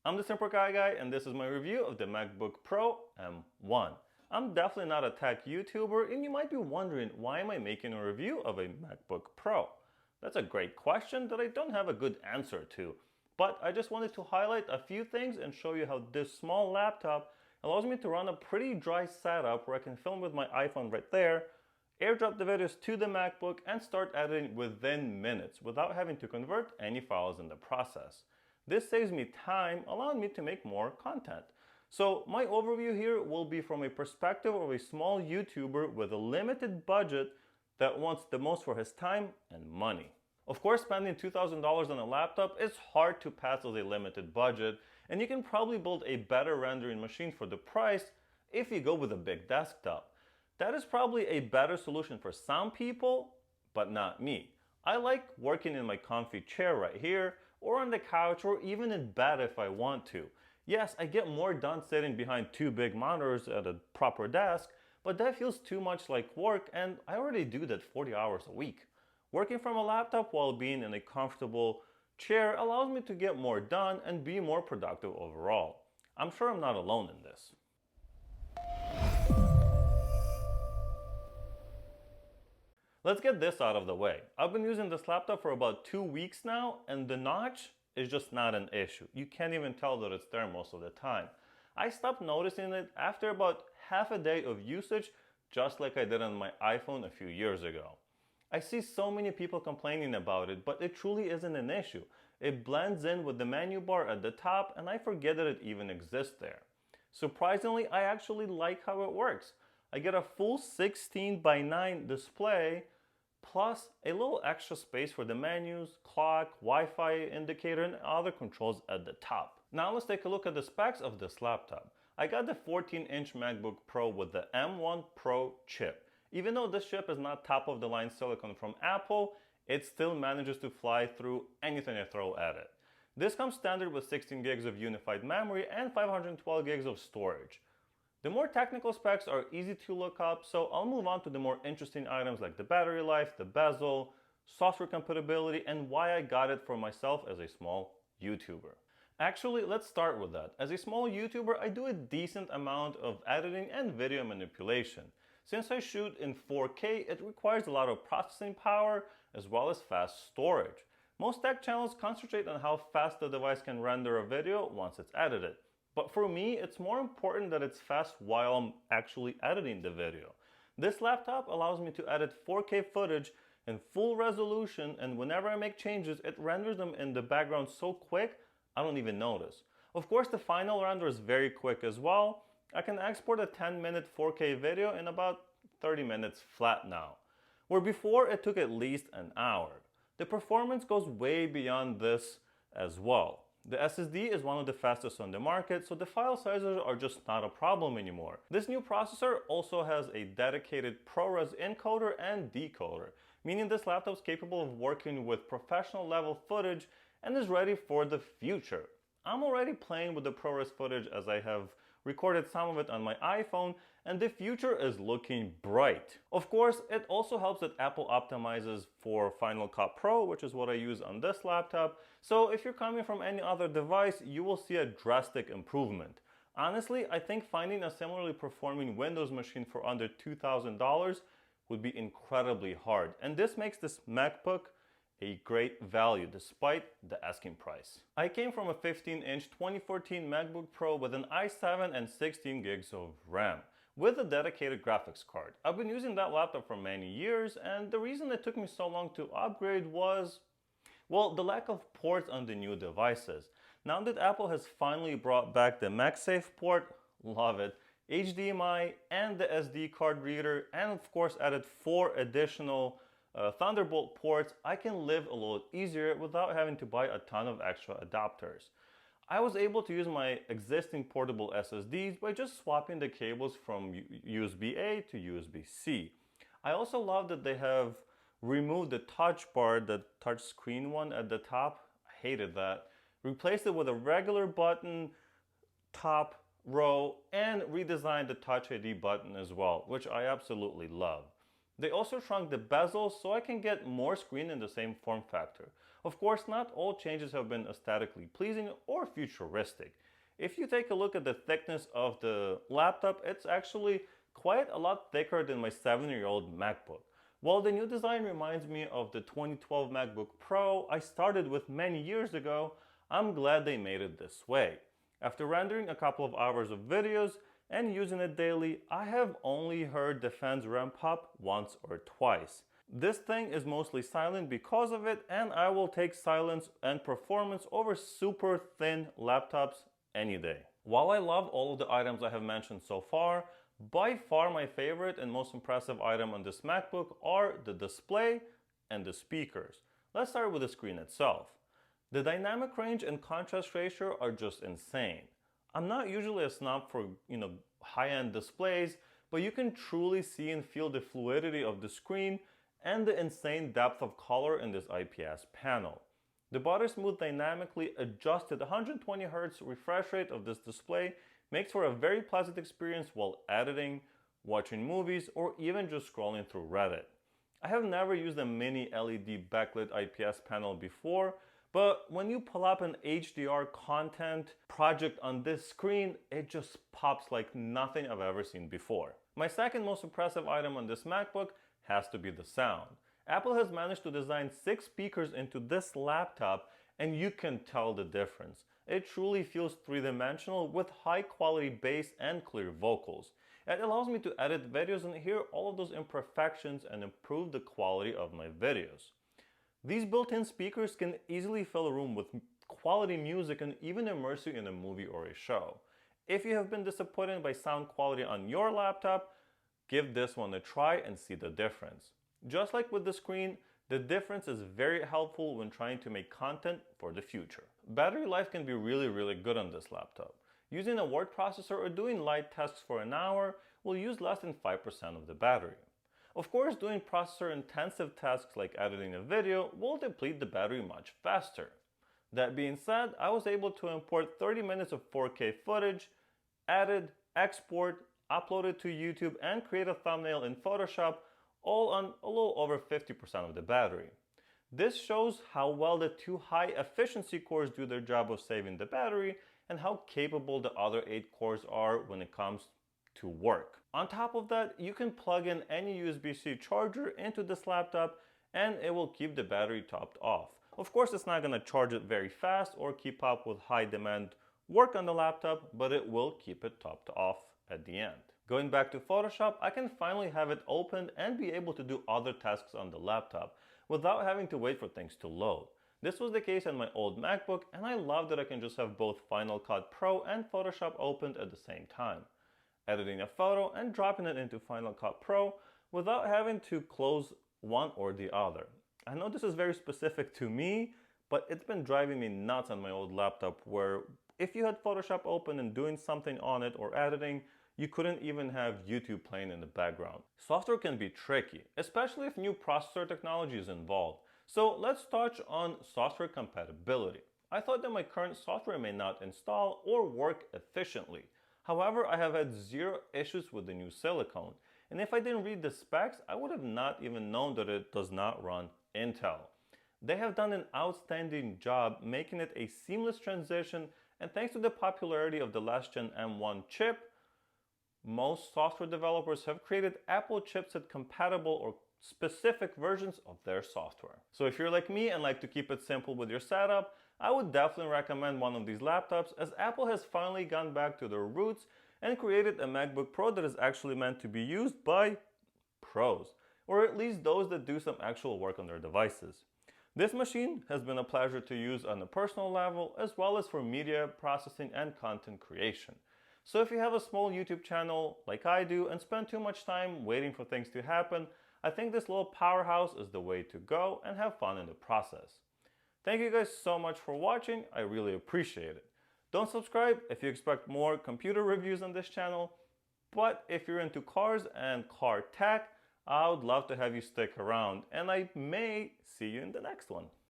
I'm the Simple Guy, and this is my review of the MacBook Pro M1. I'm definitely not a tech YouTuber, and you might be wondering, why am I making a review of a MacBook Pro? That's a great question that I don't have a good answer to, but I just wanted to highlight a few things and show you how this small laptop allows me to run a pretty dry setup where I can film with my iPhone right there, airdrop the videos to the MacBook, and start editing within minutes without having to convert any files in the process. This saves me time, allowing me to make more content. So my overview here will be from a perspective of a small YouTuber with a limited budget that wants the most for his time and money. Of course, spending $2,000 on a laptop is hard to pass as a limited budget, and you can probably build a better rendering machine for the price if you go with a big desktop. That is probably a better solution for some people, but not me. I like working in my comfy chair right here, or on the couch, or even in bed if I want to. Yes, I get more done sitting behind two big monitors at a proper desk, but that feels too much like work, and I already do that 40 hours a week. Working from a laptop while being in a comfortable chair allows me to get more done and be more productive overall. I'm sure I'm not alone in this. Let's get this out of the way. I've been using this laptop for about 2 weeks now, and the notch is just not an issue. You can't even tell that it's there most of the time. I stopped noticing it after about half a day of usage, just like I did on my iPhone a few years ago. I see so many people complaining about it, but it truly isn't an issue. It blends in with the menu bar at the top, and I forget that it even exists there. Surprisingly, I actually like how it works. I get a full 16:9 display, plus a little extra space for the menus, clock, Wi-Fi indicator, and other controls at the top. Now let's take a look at the specs of this laptop. I got the 14-inch MacBook Pro with the M1 Pro chip. Even though this chip is not top-of-the-line silicon from Apple, it still manages to fly through anything I throw at it. This comes standard with 16 gigs of unified memory and 512 gigs of storage. The more technical specs are easy to look up, so I'll move on to the more interesting items like the battery life, the bezel, software compatibility, and why I got it for myself as a small YouTuber. Actually, let's start with that. As a small YouTuber, I do a decent amount of editing and video manipulation. Since I shoot in 4K, it requires a lot of processing power as well as fast storage. Most tech channels concentrate on how fast the device can render a video once it's edited. But for me, it's more important that it's fast while I'm actually editing the video. This laptop allows me to edit 4K footage in full resolution, and whenever I make changes, it renders them in the background so quick, I don't even notice. Of course, the final render is very quick as well. I can export a 10-minute 4K video in about 30 minutes flat now, where before it took at least an hour. The performance goes way beyond this as well. The SSD is one of the fastest on the market, so the file sizes are just not a problem anymore. This new processor also has a dedicated ProRes encoder and decoder, meaning this laptop is capable of working with professional level footage and is ready for the future. I'm already playing with the ProRes footage as I have recorded some of it on my iPhone, and the future is looking bright. Of course, it also helps that Apple optimizes for Final Cut Pro, which is what I use on this laptop, so if you're coming from any other device, you will see a drastic improvement. Honestly, I think finding a similarly performing Windows machine for under $2,000 would be incredibly hard, and this makes this MacBook a great value despite the asking price. I came from a 15-inch 2014 MacBook Pro with an i7 and 16 gigs of RAM with a dedicated graphics card. I've been using that laptop for many years, and the reason it took me so long to upgrade was, well, the lack of ports on the new devices. Now that Apple has finally brought back the MagSafe port, love it, HDMI and the SD card reader, and of course added 4 additional Thunderbolt ports, I can live a little easier without having to buy a ton of extra adapters. I was able to use my existing portable SSDs by just swapping the cables from USB-A to USB-C. I also love that they have removed the touch bar, the touch screen one at the top. I hated that. Replaced it with a regular button, top row, and redesigned the Touch ID button as well, which I absolutely love. They also shrunk the bezel so I can get more screen in the same form factor. Of course, not all changes have been aesthetically pleasing or futuristic. If you take a look at the thickness of the laptop, it's actually quite a lot thicker than my 7-year-old MacBook. While the new design reminds me of the 2012 MacBook Pro I started with many years ago, I'm glad they made it this way. After rendering a couple of hours of videos and using it daily, I have only heard the fans ramp up once or twice. This thing is mostly silent because of it, and I will take silence and performance over super thin laptops any day. While I love all of the items I have mentioned so far, by far my favorite and most impressive item on this MacBook are the display and the speakers. Let's start with the screen itself. The dynamic range and contrast ratio are just insane. I'm not usually a snob for, high-end displays, but you can truly see and feel the fluidity of the screen and the insane depth of color in this IPS panel. The butter smooth dynamically adjusted 120 Hz refresh rate of this display makes for a very pleasant experience while editing, watching movies, or even just scrolling through Reddit. I have never used a mini LED backlit IPS panel before, but when you pull up an HDR content project on this screen, it just pops like nothing I've ever seen before. My second most impressive item on this MacBook has to be the sound. Apple has managed to design 6 speakers into this laptop, and you can tell the difference. It truly feels three-dimensional with high quality bass and clear vocals. It allows me to edit videos and hear all of those imperfections and improve the quality of my videos. These built-in speakers can easily fill a room with quality music and even immerse you in a movie or a show. If you have been disappointed by sound quality on your laptop, give this one a try and see the difference. Just like with the screen, the difference is very helpful when trying to make content for the future. Battery life can be really good on this laptop. Using a word processor or doing light tasks for an hour will use less than 5% of the battery. Of course, doing processor-intensive tasks like editing a video will deplete the battery much faster. That being said, I was able to import 30 minutes of 4K footage, edit, export, upload it to YouTube, and create a thumbnail in Photoshop, all on a little over 50% of the battery. This shows how well the 2 high-efficiency cores do their job of saving the battery and how capable the other 8 cores are when it comes to work. On top of that, you can plug in any USB-C charger into this laptop and it will keep the battery topped off. Of course, it's not going to charge it very fast or keep up with high demand work on the laptop, but it will keep it topped off at the end. Going back to Photoshop, I can finally have it opened and be able to do other tasks on the laptop without having to wait for things to load. This was the case on my old MacBook, and I love that I can just have both Final Cut Pro and Photoshop opened at the same time. Editing a photo and dropping it into Final Cut Pro without having to close one or the other. I know this is very specific to me, but it's been driving me nuts on my old laptop where if you had Photoshop open and doing something on it or editing, you couldn't even have YouTube playing in the background. Software can be tricky, especially if new processor technology is involved. So let's touch on software compatibility. I thought that my current software may not install or work efficiently. However, I have had 0 issues with the new silicone. And if I didn't read the specs, I would have not even known that it does not run Intel. They have done an outstanding job making it a seamless transition, and thanks to the popularity of the last gen M1 chip, most software developers have created Apple chipset compatible or specific versions of their software. So if you're like me and like to keep it simple with your setup, I would definitely recommend one of these laptops, as Apple has finally gone back to their roots and created a MacBook Pro that is actually meant to be used by pros, or at least those that do some actual work on their devices. This machine has been a pleasure to use on a personal level as well as for media processing and content creation. So if you have a small YouTube channel like I do and spend too much time waiting for things to happen, I think this little powerhouse is the way to go and have fun in the process. Thank you guys so much for watching, I really appreciate it. Don't subscribe if you expect more computer reviews on this channel, but if you're into cars and car tech, I would love to have you stick around, and I may see you in the next one.